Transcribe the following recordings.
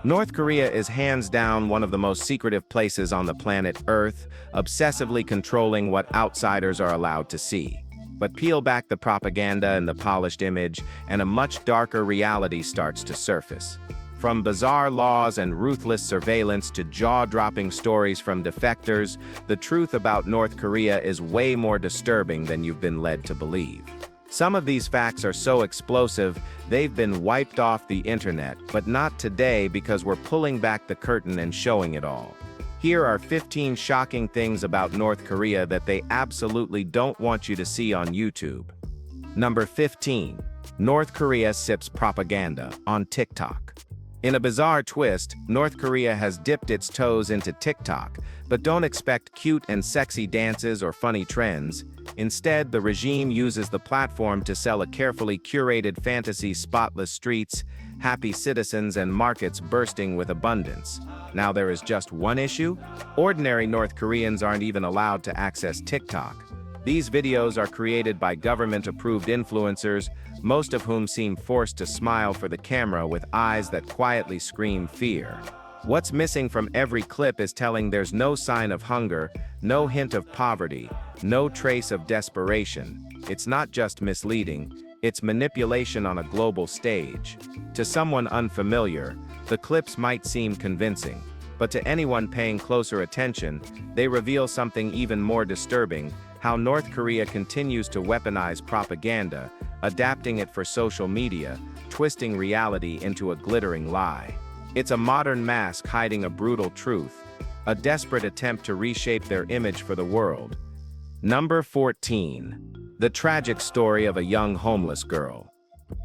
North Korea is hands down one of the most secretive places on the planet Earth, obsessively controlling what outsiders are allowed to see. But peel back the propaganda and the polished image, and a much darker reality starts to surface. From bizarre laws and ruthless surveillance to jaw-dropping stories from defectors, the truth about North Korea is way more disturbing than you've been led to believe. Some of these facts are so explosive, they've been wiped off the internet, but not today because we're pulling back the curtain and showing it all. Here are 15 shocking things about North Korea that they absolutely don't want you to see on YouTube. Number 15. North Korea sips propaganda on TikTok. In a bizarre twist, North Korea has dipped its toes into TikTok, but don't expect cute and sexy dances or funny trends. Instead, the regime uses the platform to sell a carefully curated fantasy: spotless streets, happy citizens, and markets bursting with abundance. Now there is just one issue: ordinary North Koreans aren't even allowed to access TikTok. These videos are created by government-approved influencers, most of whom seem forced to smile for the camera with eyes that quietly scream fear. What's missing from every clip is telling there's no sign of hunger, no hint of poverty, no trace of desperation. It's not just misleading, it's manipulation on a global stage. To someone unfamiliar, the clips might seem convincing, but to anyone paying closer attention, they reveal something even more disturbing: how North Korea continues to weaponize propaganda, adapting it for social media, twisting reality into a glittering lie. It's a modern mask hiding a brutal truth, a desperate attempt to reshape their image for the world. Number 14. The tragic story of a young homeless girl.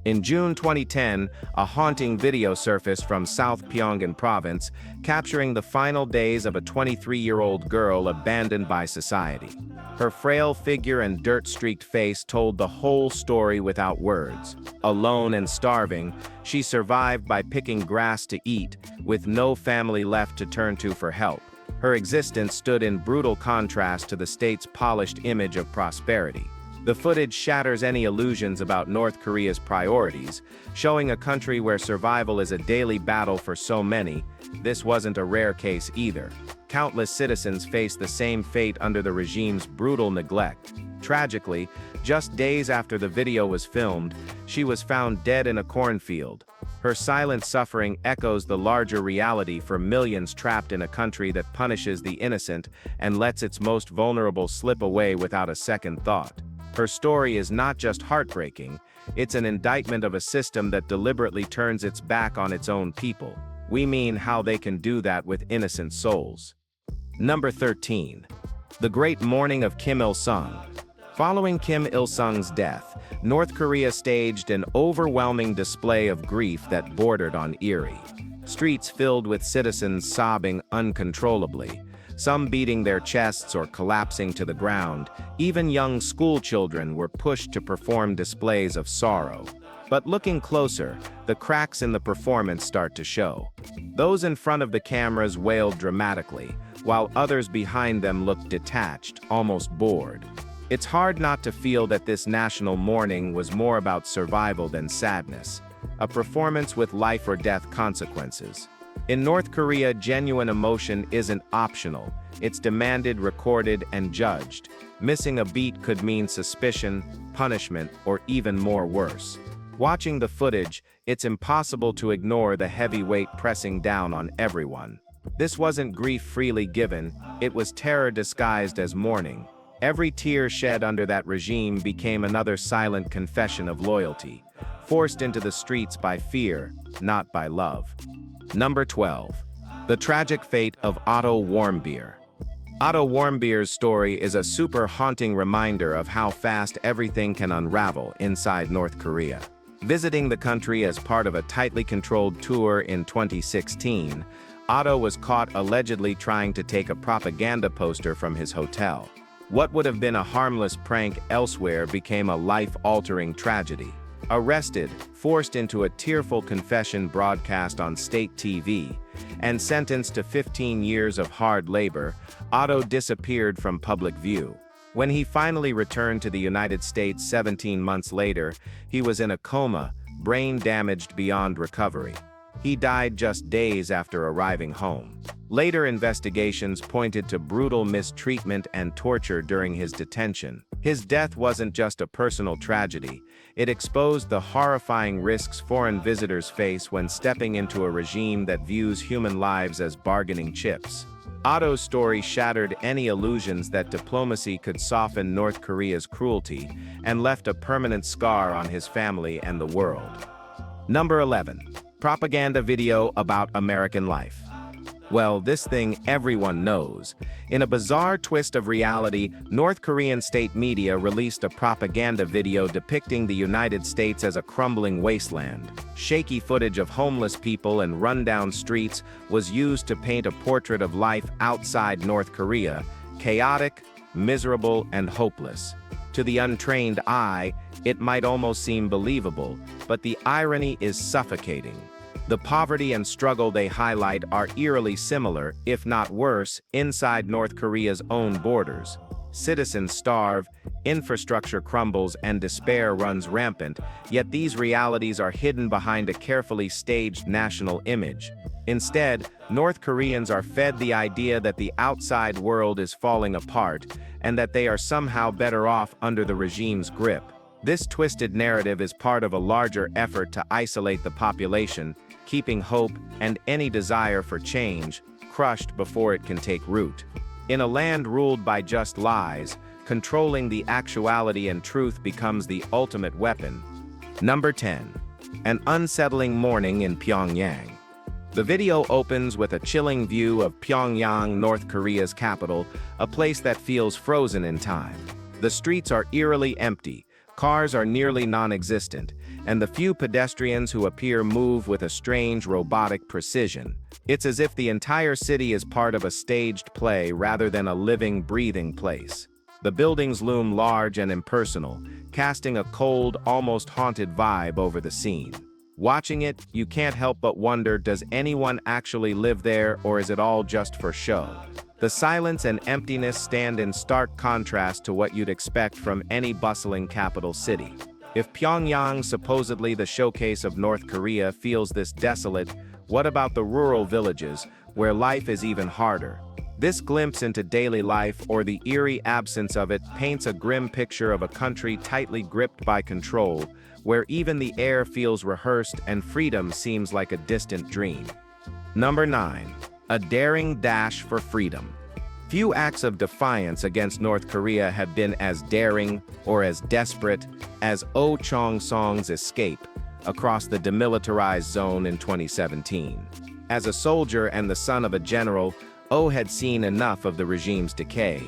In June 2010, a haunting video surfaced from South Pyongyang province, capturing the final days of a 23-year-old girl abandoned by society. Her frail figure and dirt-streaked face told the whole story without words. Alone and starving, she survived by picking grass to eat, with no family left to turn to for help. Her existence stood in brutal contrast to the state's polished image of prosperity. The footage shatters any illusions about North Korea's priorities, showing a country where survival is a daily battle for so many. This wasn't a rare case either. Countless citizens face the same fate under the regime's brutal neglect. Tragically, just days after the video was filmed, she was found dead in a cornfield. Her silent suffering echoes the larger reality for millions trapped in a country that punishes the innocent and lets its most vulnerable slip away without a second thought. Her story is not just heartbreaking, it's an indictment of a system that deliberately turns its back on its own people. We mean how they can do that with innocent souls. Number 13. The Great Mourning of Kim Il-sung. Following Kim Il-sung's death, North Korea staged an overwhelming display of grief that bordered on eerie. Streets filled with citizens sobbing uncontrollably, some beating their chests or collapsing to the ground. Even young school children were pushed to perform displays of sorrow. But looking closer, the cracks in the performance start to show. Those in front of the cameras wailed dramatically, while others behind them looked detached, almost bored. It's hard not to feel that this national mourning was more about survival than sadness, a performance with life or death consequences. In North Korea, genuine emotion isn't optional, it's demanded, recorded, and judged. Missing a beat could mean suspicion, punishment, or even more worse. Watching the footage, it's impossible to ignore the heavy weight pressing down on everyone. This wasn't grief freely given, it was terror disguised as mourning. Every tear shed under that regime became another silent confession of loyalty, forced into the streets by fear, not by love. Number 12. The tragic fate of Otto Warbeer. Otto Warbeer's story is a super haunting reminder of how fast everything can unravel inside North Korea. Visiting the country as part of a tightly controlled tour in 2016, Otto was caught allegedly trying to take a propaganda poster from his hotel. What would have been a harmless prank elsewhere became a life-altering tragedy. Arrested, forced into a tearful confession broadcast on state TV, and sentenced to 15 years of hard labor, Otto disappeared from public view. When he finally returned to the United States 17 months later, he was in a coma, brain damaged beyond recovery. He died just days after arriving home. Later investigations pointed to brutal mistreatment and torture during his detention. His death wasn't just a personal tragedy, it exposed the horrifying risks foreign visitors face when stepping into a regime that views human lives as bargaining chips. Otto's story shattered any illusions that diplomacy could soften North Korea's cruelty and left a permanent scar on his family and the world. Number 11. Propaganda video about American life. Well, this thing everyone knows. In a bizarre twist of reality, North Korean state media released a propaganda video depicting the United States as a crumbling wasteland. Shaky footage of homeless people and rundown streets was used to paint a portrait of life outside North Korea, chaotic, miserable, and hopeless. To the untrained eye, it might almost seem believable, but the irony is suffocating. The poverty and struggle they highlight are eerily similar, if not worse, inside North Korea's own borders. Citizens starve, infrastructure crumbles, and despair runs rampant, yet these realities are hidden behind a carefully staged national image. Instead, North Koreans are fed the idea that the outside world is falling apart, and that they are somehow better off under the regime's grip. This twisted narrative is part of a larger effort to isolate the population, keeping hope and any desire for change crushed before it can take root. In a land ruled by just lies, controlling the actuality and truth becomes the ultimate weapon. Number 10. An unsettling morning in Pyongyang. The video opens with a chilling view of Pyongyang, North Korea's capital, a place that feels frozen in time. The streets are eerily empty, cars are nearly non-existent, and the few pedestrians who appear move with a strange robotic precision. It's as if the entire city is part of a staged play rather than a living, breathing place. The buildings loom large and impersonal, casting a cold, almost haunted vibe over the scene. Watching it, you can't help but wonder, does anyone actually live there, or is it all just for show? The silence and emptiness stand in stark contrast to what you'd expect from any bustling capital city. If Pyongyang, supposedly the showcase of North Korea, feels this desolate, what about the rural villages, where life is even harder? This glimpse into daily life, or the eerie absence of it, paints a grim picture of a country tightly gripped by control, where even the air feels rehearsed and freedom seems like a distant dream. Number 9. A daring dash for freedom. Few acts of defiance against North Korea have been as daring or as desperate as Oh Chong-song's escape across the demilitarized zone in 2017. As a soldier and the son of a general, Oh had seen enough of the regime's decay.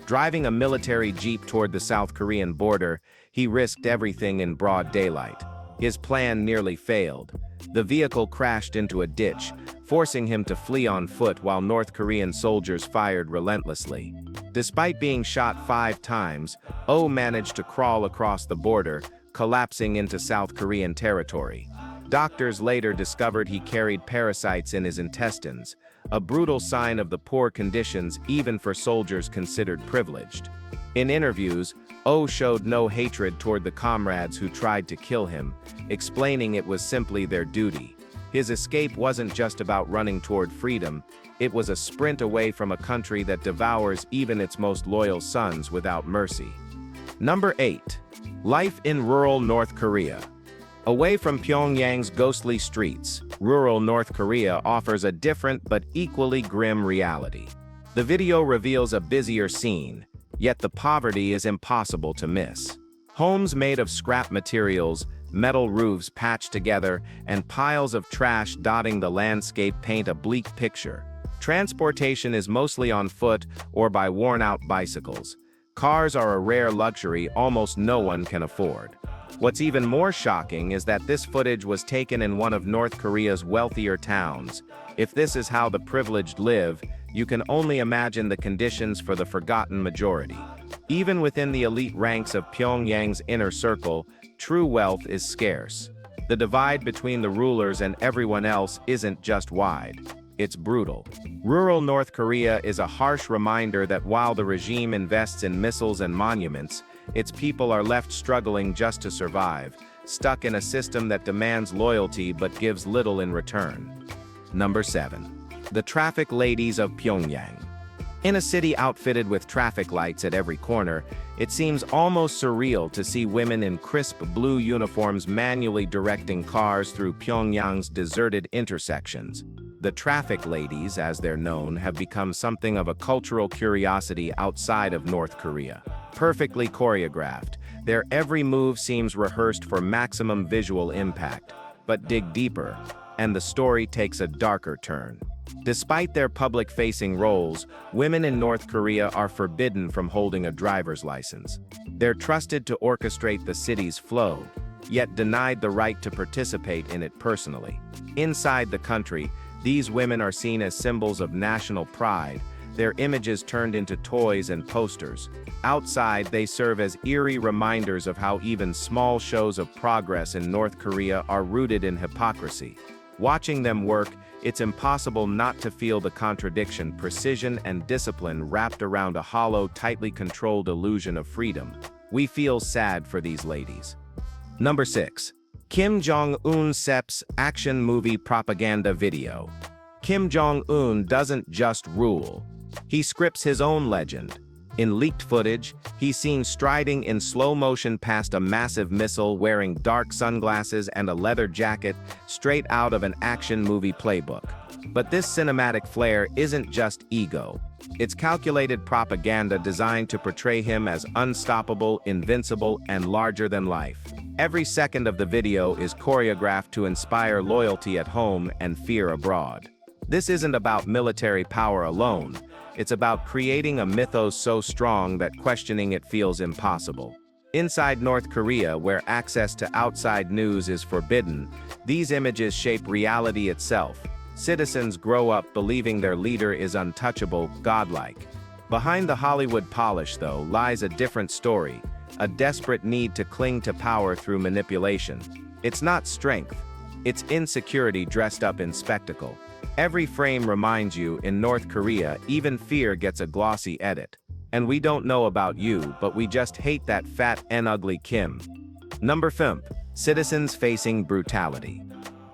Driving a military jeep toward the South Korean border, he risked everything in broad daylight. His plan nearly failed. The vehicle crashed into a ditch, forcing him to flee on foot while North Korean soldiers fired relentlessly. Despite being shot 5 times, Oh managed to crawl across the border, collapsing into South Korean territory. Doctors later discovered he carried parasites in his intestines, a brutal sign of the poor conditions even for soldiers considered privileged. In interviews, Oh showed no hatred toward the comrades who tried to kill him, explaining it was simply their duty. His escape wasn't just about running toward freedom, it was a sprint away from a country that devours even its most loyal sons without mercy. Number 8. Life in rural North Korea. Away from Pyongyang's ghostly streets, rural North Korea offers a different but equally grim reality. The video reveals a busier scene, yet the poverty is impossible to miss. Homes made of scrap materials, metal roofs patched together, and piles of trash dotting the landscape paint a bleak picture. Transportation is mostly on foot or by worn-out bicycles. Cars are a rare luxury almost no one can afford. What's even more shocking is that this footage was taken in one of North Korea's wealthier towns. If this is how the privileged live, you can only imagine the conditions for the forgotten majority. Even within the elite ranks of Pyongyang's inner circle, true wealth is scarce. The divide between the rulers and everyone else isn't just wide, it's brutal. Rural North Korea is a harsh reminder that while the regime invests in missiles and monuments, its people are left struggling just to survive, stuck in a system that demands loyalty but gives little in return. Number 7. The traffic ladies of Pyongyang. In a city outfitted with traffic lights at every corner, it seems almost surreal to see women in crisp blue uniforms manually directing cars through Pyongyang's deserted intersections. The traffic ladies, as they're known, have become something of a cultural curiosity outside of North Korea. Perfectly choreographed, their every move seems rehearsed for maximum visual impact. But dig deeper, and the story takes a darker turn. Despite their public-facing roles, women in North Korea are forbidden from holding a driver's license. They're trusted to orchestrate the city's flow, yet denied the right to participate in it personally. Inside the country, these women are seen as symbols of national pride, their images turned into toys and posters. Outside, they serve as eerie reminders of how even small shows of progress in North Korea are rooted in hypocrisy. Watching them work, it's impossible not to feel the contradiction, precision and discipline wrapped around a hollow, tightly controlled illusion of freedom. We feel sad for these ladies. Number 6. Kim Jong-un SEP's action movie propaganda video. Kim Jong-un doesn't just rule. He scripts his own legend. In leaked footage, he's seen striding in slow motion past a massive missile wearing dark sunglasses and a leather jacket straight out of an action movie playbook. But this cinematic flair isn't just ego. It's calculated propaganda designed to portray him as unstoppable, invincible, and larger than life. Every second of the video is choreographed to inspire loyalty at home and fear abroad. This isn't about military power alone. It's about creating a mythos so strong that questioning it feels impossible. Inside North Korea, where access to outside news is forbidden, these images shape reality itself. Citizens grow up believing their leader is untouchable, godlike. Behind the Hollywood polish, though, lies a different story, a desperate need to cling to power through manipulation. It's not strength, it's insecurity dressed up in spectacle. Every frame reminds you, in North Korea, even fear gets a glossy edit. And we don't know about you, but we just hate that fat and ugly Kim. Number 5. Citizens facing brutality.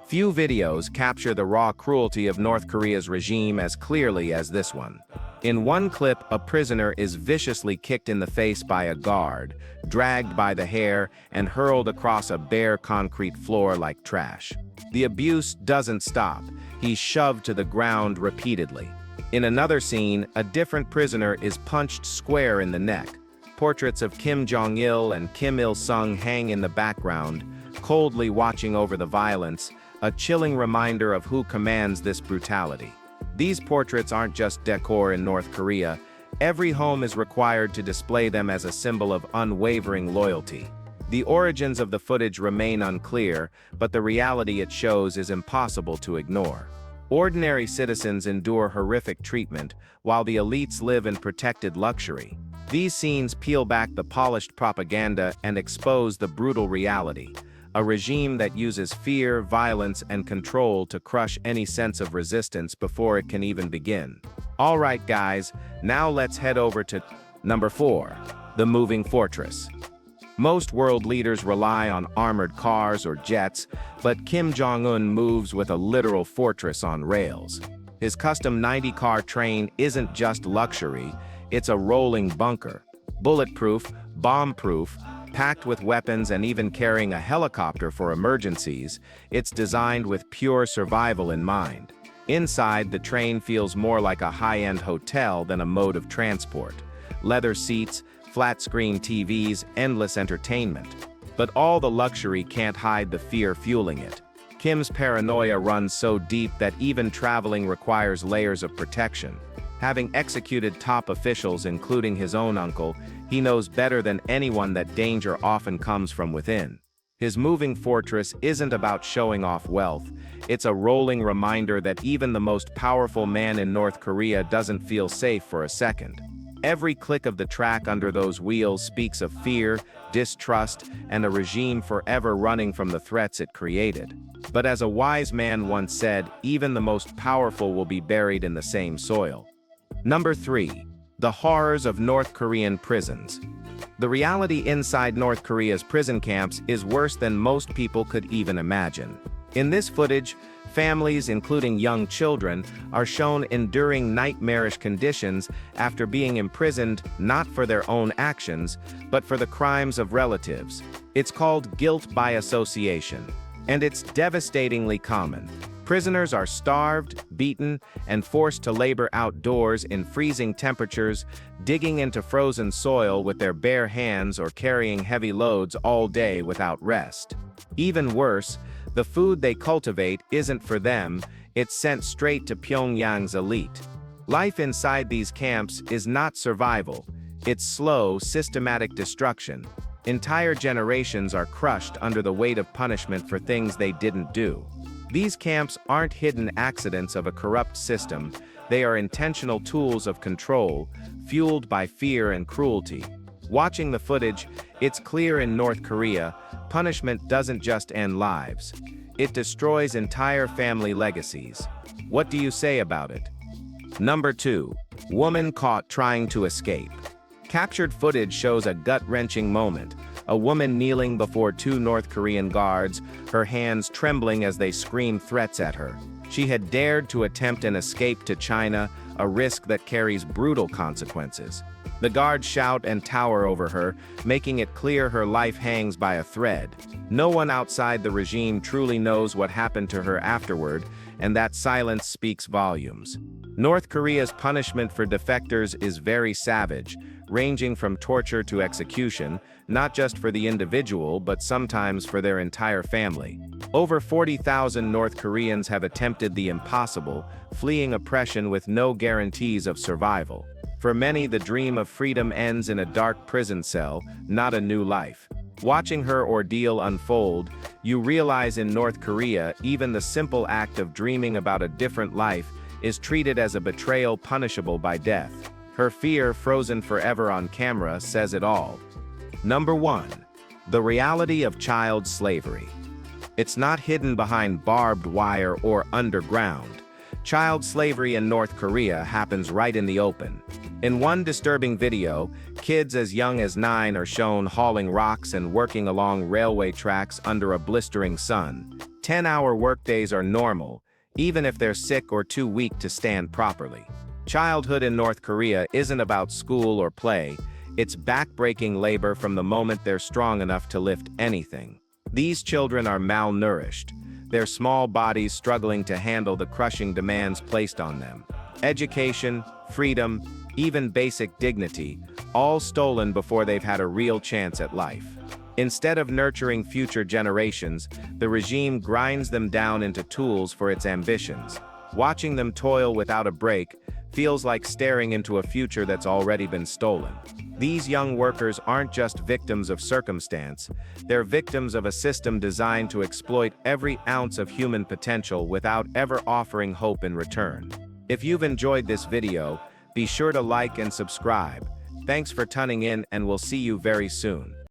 Few videos capture the raw cruelty of North Korea's regime as clearly as this one. In one clip, a prisoner is viciously kicked in the face by a guard, dragged by the hair, and hurled across a bare concrete floor like trash. The abuse doesn't stop. He's shoved to the ground repeatedly. In another scene, a different prisoner is punched square in the neck. Portraits of Kim Jong-il and Kim Il-sung hang in the background, coldly watching over the violence, a chilling reminder of who commands this brutality. These portraits aren't just decor in North Korea. Every home is required to display them as a symbol of unwavering loyalty. The origins of the footage remain unclear, but the reality it shows is impossible to ignore. Ordinary citizens endure horrific treatment, while the elites live in protected luxury. These scenes peel back the polished propaganda and expose the brutal reality, a regime that uses fear, violence, and control to crush any sense of resistance before it can even begin. All right, guys, now let's head over to number 4, the moving fortress. Most world leaders rely on armored cars or jets, but Kim Jong-un moves with a literal fortress on rails. His custom 90-car train isn't just luxury, it's a rolling bunker. Bulletproof, bomb-proof, packed with weapons and even carrying a helicopter for emergencies, it's designed with pure survival in mind. Inside, the train feels more like a high-end hotel than a mode of transport. Leather seats, flat-screen TVs, endless entertainment. But all the luxury can't hide the fear fueling it. Kim's paranoia runs so deep that even traveling requires layers of protection. Having executed top officials, including his own uncle, he knows better than anyone that danger often comes from within. His moving fortress isn't about showing off wealth, it's a rolling reminder that even the most powerful man in North Korea doesn't feel safe for a second. Every click of the track under those wheels speaks of fear, distrust, and a regime forever running from the threats it created. But as a wise man once said, even the most powerful will be buried in the same soil. Number 3. The horrors of North Korean prisons. The reality inside North Korea's prison camps is worse than most people could even imagine. In this footage, families, including young children, are shown enduring nightmarish conditions after being imprisoned not for their own actions, but for the crimes of relatives. It's called guilt by association, and it's devastatingly common. Prisoners are starved, beaten, and forced to labor outdoors in freezing temperatures, digging into frozen soil with their bare hands or carrying heavy loads all day without rest. Even worse, the food they cultivate isn't for them, it's sent straight to Pyongyang's elite. Life inside these camps is not survival, it's slow, systematic destruction. Entire generations are crushed under the weight of punishment for things they didn't do. These camps aren't hidden accidents of a corrupt system, they are intentional tools of control, fueled by fear and cruelty. Watching the footage, it's clear in North Korea, punishment doesn't just end lives. It destroys entire family legacies. What do you say about it? Number 2. Woman caught trying to escape. Captured footage shows a gut-wrenching moment. A woman kneeling before 2 North Korean guards, her hands trembling as they scream threats at her. She had dared to attempt an escape to China, a risk that carries brutal consequences. The guards shout and tower over her, making it clear her life hangs by a thread. No one outside the regime truly knows what happened to her afterward, and that silence speaks volumes. North Korea's punishment for defectors is very savage, ranging from torture to execution, not just for the individual but sometimes for their entire family. Over 40,000 North Koreans have attempted the impossible, fleeing oppression with no guarantees of survival. For many, the dream of freedom ends in a dark prison cell, not a new life. Watching her ordeal unfold, you realize in North Korea, even the simple act of dreaming about a different life is treated as a betrayal punishable by death. Her fear, frozen forever on camera, says it all. Number 1. The reality of child slavery. It's not hidden behind barbed wire or underground. Child slavery in North Korea happens right in the open. In one disturbing video, kids as young as 9 are shown hauling rocks and working along railway tracks under a blistering sun. 10-hour workdays are normal, even if they're sick or too weak to stand properly. Childhood in North Korea isn't about school or play, it's back-breaking labor from the moment they're strong enough to lift anything. These children are malnourished, their small bodies struggling to handle the crushing demands placed on them. Education, freedom, even basic dignity, all stolen before they've had a real chance at life. Instead of nurturing future generations, the regime grinds them down into tools for its ambitions. Watching them toil without a break feels like staring into a future that's already been stolen. These young workers aren't just victims of circumstance, they're victims of a system designed to exploit every ounce of human potential without ever offering hope in return. If you've enjoyed this video, be sure to like and subscribe. Thanks for tuning in, and we'll see you very soon.